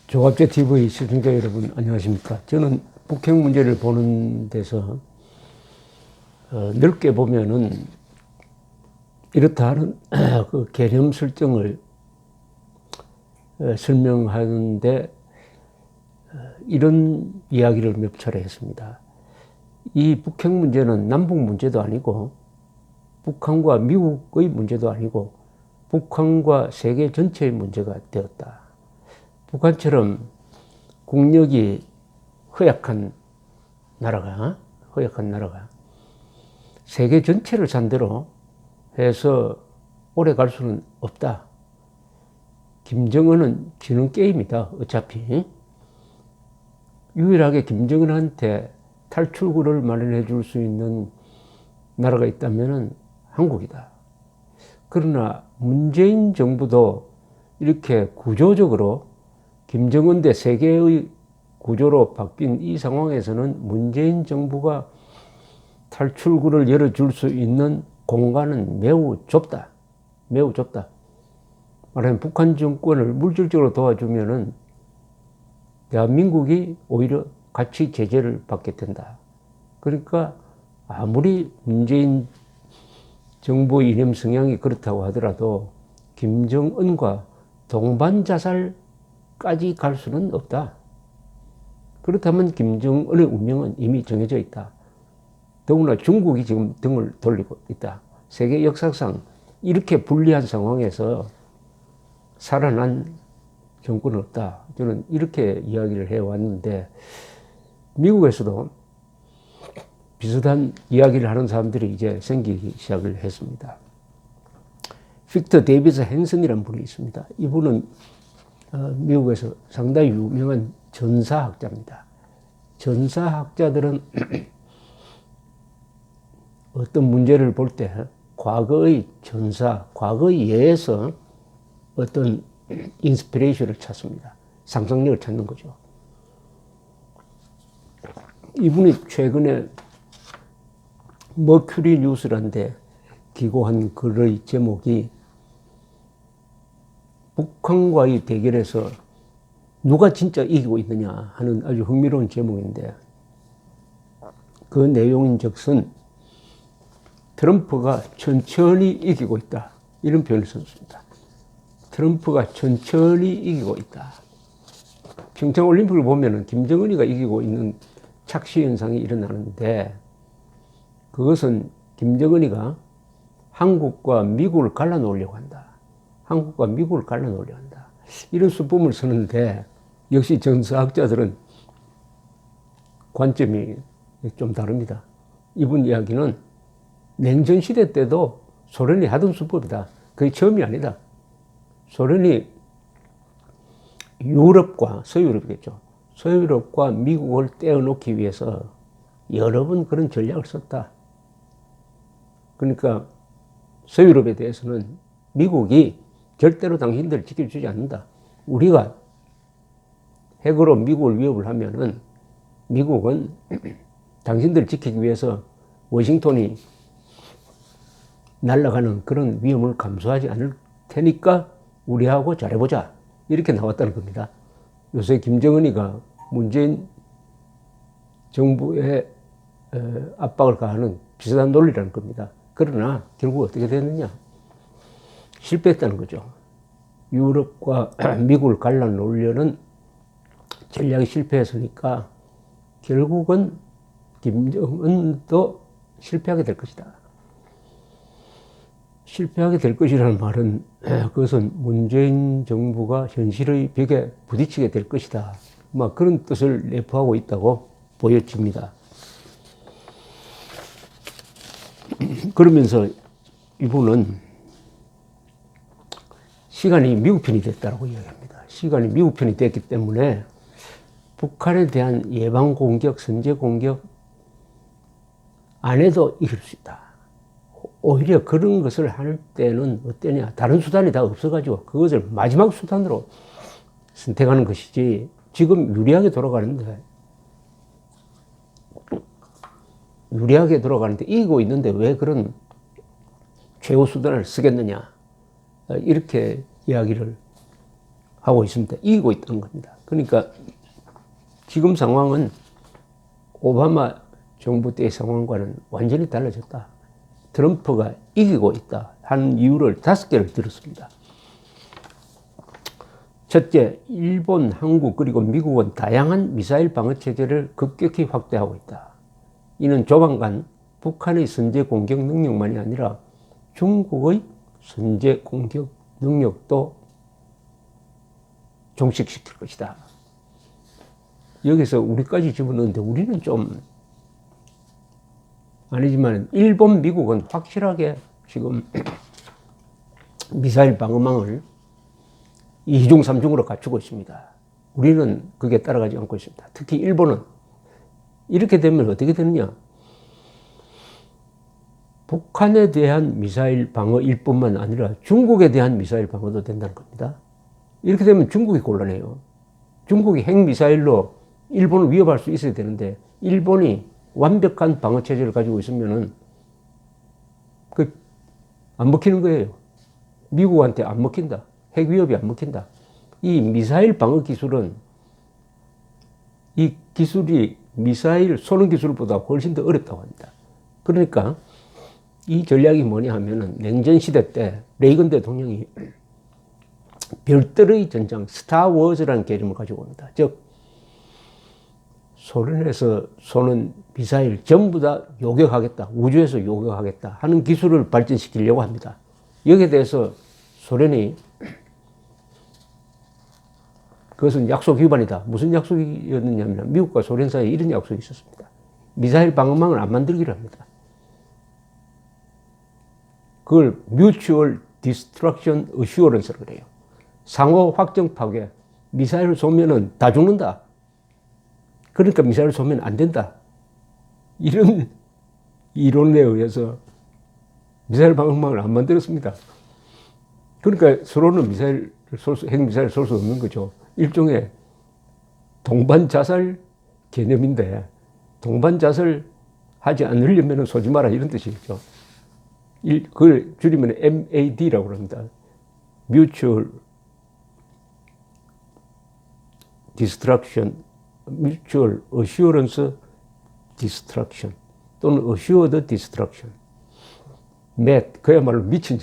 조갑제 TV 시청자 여러분 안녕하십니까? 저는 북핵 문제를 보는 데서 넓게 보면은 이렇다 하는 그 개념 설정을 설명하는데 이런 이야기를 몇 차례 했습니다. 이 북핵 문제는 남북 문제도 아니고 북한과 미국의 문제도 아니고 북한과 세계 전체의 문제가 되었다. 북한처럼 국력이 허약한 나라가 세계 전체를 상대로 해서 오래 갈 수는 없다. 김정은은 지는 게임이다. 어차피 유일하게 김정은한테 탈출구를 마련해 줄 수 있는 나라가 있다면 한국이다. 그러나 문재인 정부도 이렇게 구조적으로 김정은 대 세계의 구조로 바뀐 이 상황에서는 문재인 정부가 탈출구를 열어줄 수 있는 공간은 매우 좁다. 매우 좁다. 말하면 북한 정권을 물질적으로 도와주면은 대한민국이 오히려 같이 제재를 받게 된다. 그러니까 아무리 문재인 정부 이념 성향이 그렇다고 하더라도 김정은과 동반자살까지 갈 수는 없다. 그렇다면 김정은의 운명은 이미 정해져 있다. 더구나 중국이 지금 등을 돌리고 있다. 세계 역사상 이렇게 불리한 상황에서 살아난 정권은 없다. 저는 이렇게 이야기를 해왔는데 미국에서도 비슷한 이야기를 하는 사람들이 이제 생기기 시작을 했습니다. 빅터 데이비스 헨슨이라는 분이 있습니다. 이분은 미국에서 상당히 유명한 전사학자입니다. 전사학자들은 어떤 문제를 볼 때 과거의 전사, 과거의 예에서 어떤 인스피레이션을 찾습니다. 상상력을 찾는 거죠. 이분이 최근에 머큐리 뉴스라는 데 기고한 글의 제목이 북한과의 대결에서 누가 진짜 이기고 있느냐 하는 아주 흥미로운 제목인데 그 내용인즉슨 트럼프가 천천히 이기고 있다. 이런 표현을 썼습니다. 트럼프가 천천히 이기고 있다. 평창올림픽을 보면은 김정은이가 이기고 있는 착시 현상이 일어나는데 그것은 김정은이가 한국과 미국을 갈라놓으려고 한다. 한국과 미국을 갈라놓으려고 한다. 이런 수법을 쓰는데 역시 전사학자들은 관점이 좀 다릅니다. 이분 이야기는 냉전시대 때도 소련이 하던 수법이다. 그게 처음이 아니다. 소련이 유럽과 서유럽이겠죠. 서유럽과 미국을 떼어놓기 위해서 여러 번 그런 전략을 썼다. 그러니까 서유럽에 대해서는 미국이 절대로 당신들을 지켜주지 않는다. 우리가 핵으로 미국을 위협을 하면은 미국은 당신들을 지키기 위해서 워싱턴이 날아가는 그런 위험을 감수하지 않을 테니까 우리하고 잘해보자. 이렇게 나왔다는 겁니다. 요새 김정은이가 문재인 정부에 압박을 가하는 비슷한 논리라는 겁니다. 그러나 결국 어떻게 됐느냐? 실패했다는 거죠. 유럽과 미국을 갈라놓으려는 전략이 실패했으니까 결국은 김정은도 실패하게 될 것이다. 실패하게 될 것이라는 말은 그것은 문재인 정부가 현실의 벽에 부딪히게 될 것이다. 막 그런 뜻을 내포하고 있다고 보여집니다. 그러면서 이분은 시간이 미국 편이 됐다고 이야기합니다. 시간이 미국 편이 됐기 때문에 북한에 대한 예방 공격, 선제 공격 안 해도 이길 수 있다. 오히려 그런 것을 할 때는 어떠냐. 다른 수단이 다 없어가지고 그것을 마지막 수단으로 선택하는 것이지 지금 유리하게 돌아가는데 이기고 있는데 왜 그런 최후 수단을 쓰겠느냐. 이렇게 이야기를 하고 있습니다. 이기고 있다는 겁니다. 그러니까 지금 상황은 오바마 정부 때의 상황과는 완전히 달라졌다. 트럼프가 이기고 있다 하는 이유를 5개를 들었습니다. 첫째, 일본, 한국 그리고 미국은 다양한 미사일 방어 체제를 급격히 확대하고 있다. 이는 조만간 북한의 선제 공격 능력만이 아니라 중국의 선제 공격 능력도 종식시킬 것이다. 여기서 우리까지 집어넣는데 우리는 좀 아니지만 일본, 미국은 확실하게 지금 미사일 방어망을 2중, 3중으로 갖추고 있습니다. 우리는 그게 따라가지 않고 있습니다. 특히 일본은 이렇게 되면 어떻게 되느냐? 북한에 대한 미사일 방어일 뿐만 아니라 중국에 대한 미사일 방어도 된다는 겁니다. 이렇게 되면 중국이 곤란해요. 중국이 핵미사일로 일본을 위협할 수 있어야 되는데 일본이 완벽한 방어체제를 가지고 있으면은 안 먹히는 거예요. 미국한테 안 먹힌다. 핵 위협이 안 먹힌다. 이 미사일 방어 기술은 이 기술이 미사일 쏘는 기술보다 훨씬 더 어렵다고 합니다. 그러니까 이 전략이 뭐냐 하면은 냉전 시대 때 레이건 대통령이 별들의 전장 스타워즈라는 개념을 가지고 옵니다. 즉 소련에서 쏘는 미사일 전부 다 요격하겠다, 우주에서 요격하겠다 하는 기술을 발전시키려고 합니다. 여기에 대해서 소련이 그것은 약속 위반이다. 무슨 약속이었느냐면 미국과 소련 사이에 이런 약속이 있었습니다. 미사일 방어망을 안 만들기로 합니다. 그걸 Mutual Destruction Assurance라고 그래요. 상호 확정 파괴. 미사일을 쏘면은 다 죽는다. 그러니까 미사일을 쏘면 안 된다. 이런 이론에 의해서 미사일 방어망을 안 만들었습니다. 그러니까 서로는 핵미사일을 쏠 수 없는 거죠. 일종의 동반 자살 개념인데 동반 자살 하지 않으려면 쏘지 마라 이런 뜻이겠죠. 그걸 줄이면 MAD라고 합니다. Mutual Destruction, Mutual Assurance Destruction 또는 Assured Destruction. MAD, 그야말로 미친.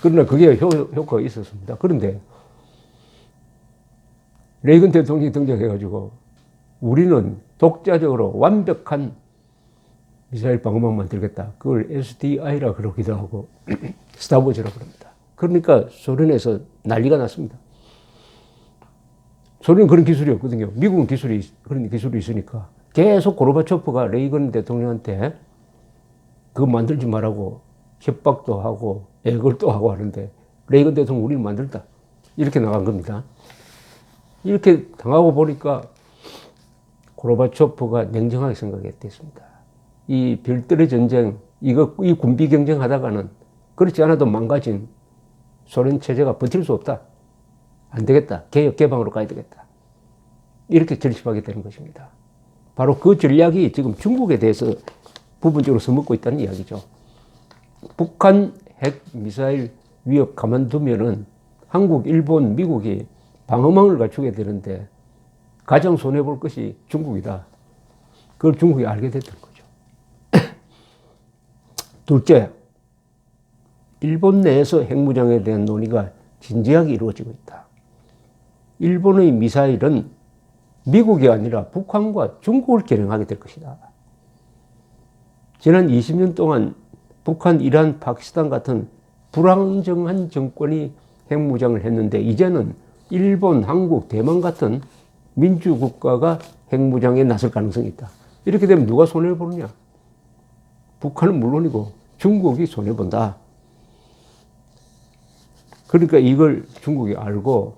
그러나 그게 효과가 있었습니다. 그런데 레이건 대통령이 등장해가지고 우리는 독자적으로 완벽한 미사일 방어망 만들겠다. 그걸 SDI라 그러기도 하고 스타워즈라고 합니다. 그러니까 소련에서 난리가 났습니다. 소련은 그런 기술이 없거든요. 미국은 그런 기술이 있으니까 계속 고르바초프가 레이건 대통령한테 그거 만들지 말라고 협박도 하고 애걸도 하고 하는데 레이건 대통령 우리는 만들다. 이렇게 나간 겁니다. 이렇게 당하고 보니까 고르바초프가 냉정하게 생각했습니다. 이 별들의 전쟁, 이 군비 경쟁하다가는 그렇지 않아도 망가진 소련 체제가 버틸 수 없다. 안 되겠다. 개혁, 개방으로 가야 되겠다. 이렇게 결심하게 되는 것입니다. 바로 그 전략이 지금 중국에 대해서 부분적으로 써먹고 있다는 이야기죠. 북한 핵 미사일 위협 가만두면은 한국, 일본, 미국이 방어망을 갖추게 되는데 가장 손해볼 것이 중국이다. 그걸 중국이 알게 됐던 거죠. 둘째, 일본 내에서 핵무장에 대한 논의가 진지하게 이루어지고 있다. 일본의 미사일은 미국이 아니라 북한과 중국을 겨냥하게 될 것이다. 지난 20년 동안 북한, 이란, 파키스탄 같은 불안정한 정권이 핵무장을 했는데 이제는 일본, 한국, 대만 같은 민주국가가 핵무장에 나설 가능성이 있다. 이렇게 되면 누가 손해를 보느냐? 북한은 물론이고 중국이 손해본다. 그러니까 이걸 중국이 알고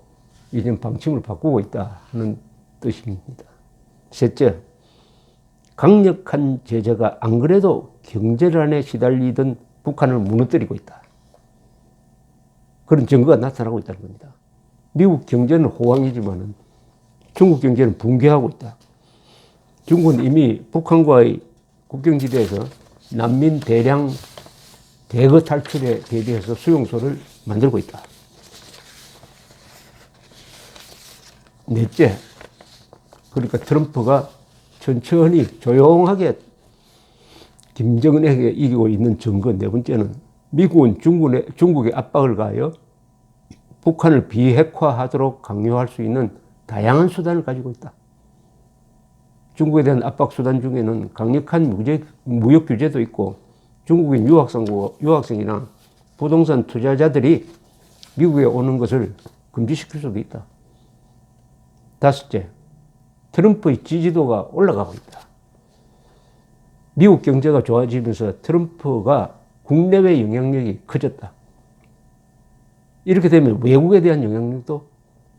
이제 방침을 바꾸고 있다 하는 뜻입니다. 셋째, 강력한 제재가 안 그래도 경제난에 시달리던 북한을 무너뜨리고 있다. 그런 증거가 나타나고 있다는 겁니다. 미국 경제는 호황이지만 중국 경제는 붕괴하고 있다. 중국은 이미 북한과의 국경지대에서 난민 대량 대거 탈출에 대비해서 수용소를 만들고 있다. 넷째, 그러니까 트럼프가 천천히 조용하게 김정은에게 이기고 있는 증거. 네 번째는 미국은 중국의 압박을 가하여 북한을 비핵화하도록 강요할 수 있는 다양한 수단을 가지고 있다. 중국에 대한 압박 수단 중에는 강력한 무역 규제도 있고, 중국인 유학생이나 부동산 투자자들이 미국에 오는 것을 금지시킬 수도 있다. 다섯째, 트럼프의 지지도가 올라가고 있다. 미국 경제가 좋아지면서 트럼프가 국내외 영향력이 커졌다. 이렇게 되면 외국에 대한 영향력도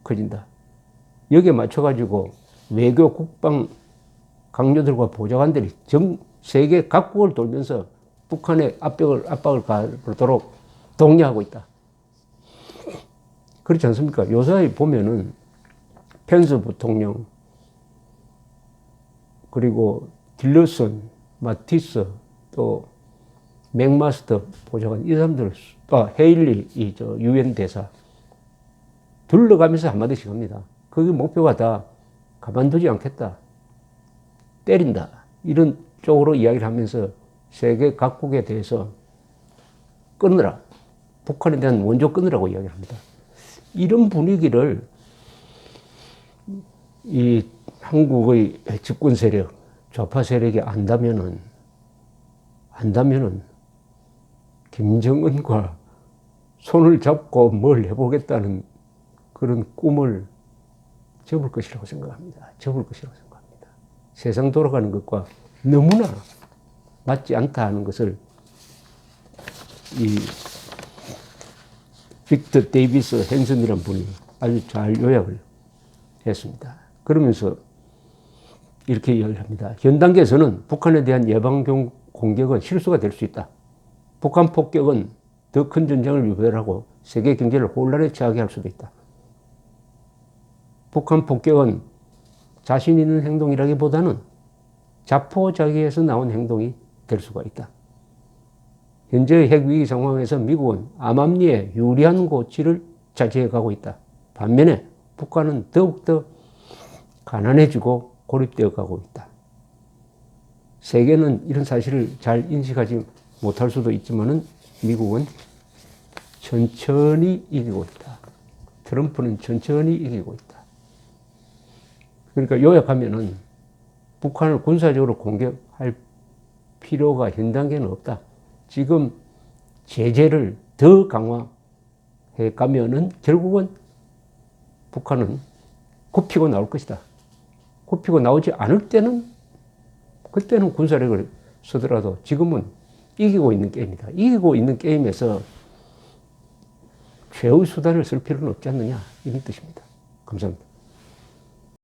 커진다. 여기에 맞춰가지고 외교, 국방 강요들과 보좌관들이 세계 각국을 돌면서 북한의 압박을 가하도록 독려하고 있다. 그렇지 않습니까? 요사이 보면은 펜스 부통령, 그리고 딜러슨, 마티스, 또 맥마스터 보좌관, 이 사람들, 헤일리, 유엔 대사, 둘러가면서 한마디씩 합니다. 그 목표가 다 가만두지 않겠다, 때린다, 이런 쪽으로 이야기를 하면서 세계 각국에 대해서 끊으라, 북한에 대한 원조 끊으라고 이야기를 합니다. 이런 분위기를 이 한국의 집권 세력, 좌파 세력이 안다면은 김정은과 손을 잡고 뭘 해보겠다는 그런 꿈을 접을 것이라고 생각합니다. 세상 돌아가는 것과 너무나 맞지 않다 하는 것을 이 빅터 데이비스 행슨이라는 분이 아주 잘 요약을 했습니다. 그러면서 이렇게 이야기를 합니다. 현 단계에서는 북한에 대한 예방 공격은 실수가 될 수 있다. 북한 폭격은 더 큰 전쟁을 유발하고 세계 경제를 혼란에 처하게 할 수도 있다. 북한 폭격은 자신 있는 행동이라기보다는 자포자기에서 나온 행동이 될 수가 있다. 현재의 핵위기 상황에서 미국은 암암리에 유리한 고치를 차지해 가고 있다. 반면에 북한은 더욱더 가난해지고 고립되어 가고 있다. 세계는 이런 사실을 잘 인식하지 못할 수도 있지만은 미국은 천천히 이기고 있다. 트럼프는 천천히 이기고 있다. 그러니까 요약하면은 북한을 군사적으로 공격할 필요가 현 단계는 없다. 지금 제재를 더 강화해 가면은 결국은 북한은 굽히고 나올 것이다. 굽히고 나오지 않을 때는 그때는 군사력을 쓰더라도 지금은 이기고 있는 게임이다. 이기고 있는 게임에서 최후의 수단을 쓸 필요는 없지 않느냐, 이런 뜻입니다. 감사합니다.